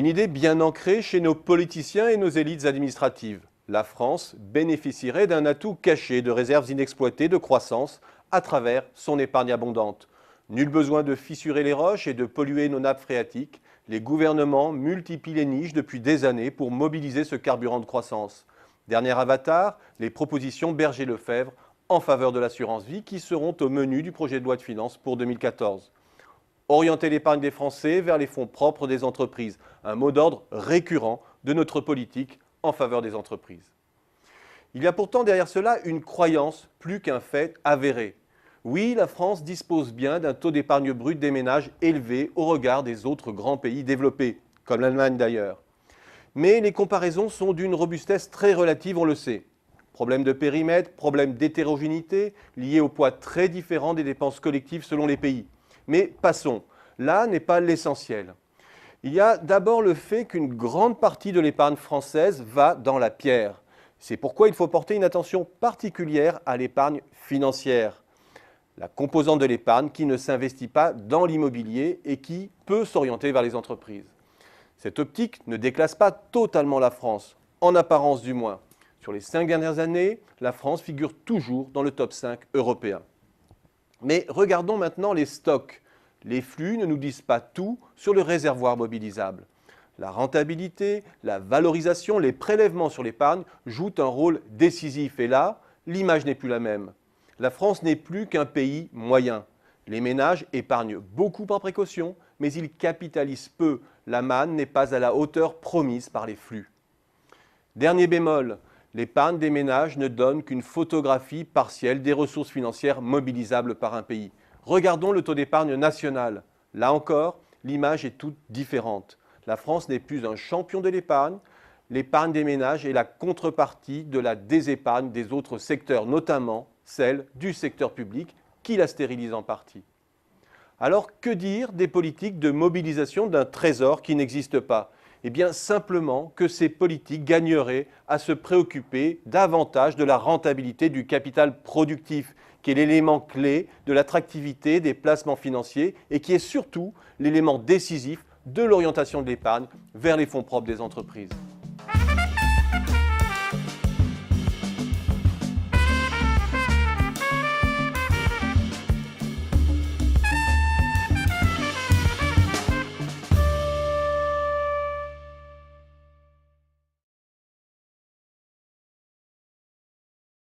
Une idée bien ancrée chez nos politiciens et nos élites administratives. La France bénéficierait d'un atout caché de réserves inexploitées de croissance à travers son épargne abondante. Nul besoin de fissurer les roches et de polluer nos nappes phréatiques. Les gouvernements multiplient les niches depuis des années pour mobiliser ce carburant de croissance. Dernier avatar, les propositions Berger-Lefebvre en faveur de l'assurance vie qui seront au menu du projet de loi de finances pour 2014. Orienter l'épargne des Français vers les fonds propres des entreprises, un mot d'ordre récurrent de notre politique en faveur des entreprises. Il y a pourtant derrière cela une croyance plus qu'un fait avéré. Oui, la France dispose bien d'un taux d'épargne brute des ménages élevé au regard des autres grands pays développés, comme l'Allemagne d'ailleurs. Mais les comparaisons sont d'une robustesse très relative, on le sait. Problème de périmètre, problème d'hétérogénéité, liés au poids très différent des dépenses collectives selon les pays. Mais passons, là n'est pas l'essentiel. Il y a d'abord le fait qu'une grande partie de l'épargne française va dans la pierre. C'est pourquoi il faut porter une attention particulière à l'épargne financière. La composante de l'épargne qui ne s'investit pas dans l'immobilier et qui peut s'orienter vers les entreprises. Cette optique ne déclasse pas totalement la France, en apparence du moins. Sur les 5 dernières années, la France figure toujours dans le top 5 européen. Mais regardons maintenant les stocks. Les flux ne nous disent pas tout sur le réservoir mobilisable. La rentabilité, la valorisation, les prélèvements sur l'épargne jouent un rôle décisif. Et là, l'image n'est plus la même. La France n'est plus qu'un pays moyen. Les ménages épargnent beaucoup par précaution, mais ils capitalisent peu. La manne n'est pas à la hauteur promise par les flux. Dernier bémol, l'épargne des ménages ne donne qu'une photographie partielle des ressources financières mobilisables par un pays. Regardons le taux d'épargne national. Là encore, l'image est toute différente. La France n'est plus un champion de l'épargne. L'épargne des ménages est la contrepartie de la désépargne des autres secteurs, notamment celle du secteur public, qui la stérilise en partie. Alors, que dire des politiques de mobilisation d'un trésor qui n'existe pas ? Eh bien, simplement que ces politiques gagneraient à se préoccuper davantage de la rentabilité du capital productif, qui est l'élément clé de l'attractivité des placements financiers et qui est surtout l'élément décisif de l'orientation de l'épargne vers les fonds propres des entreprises.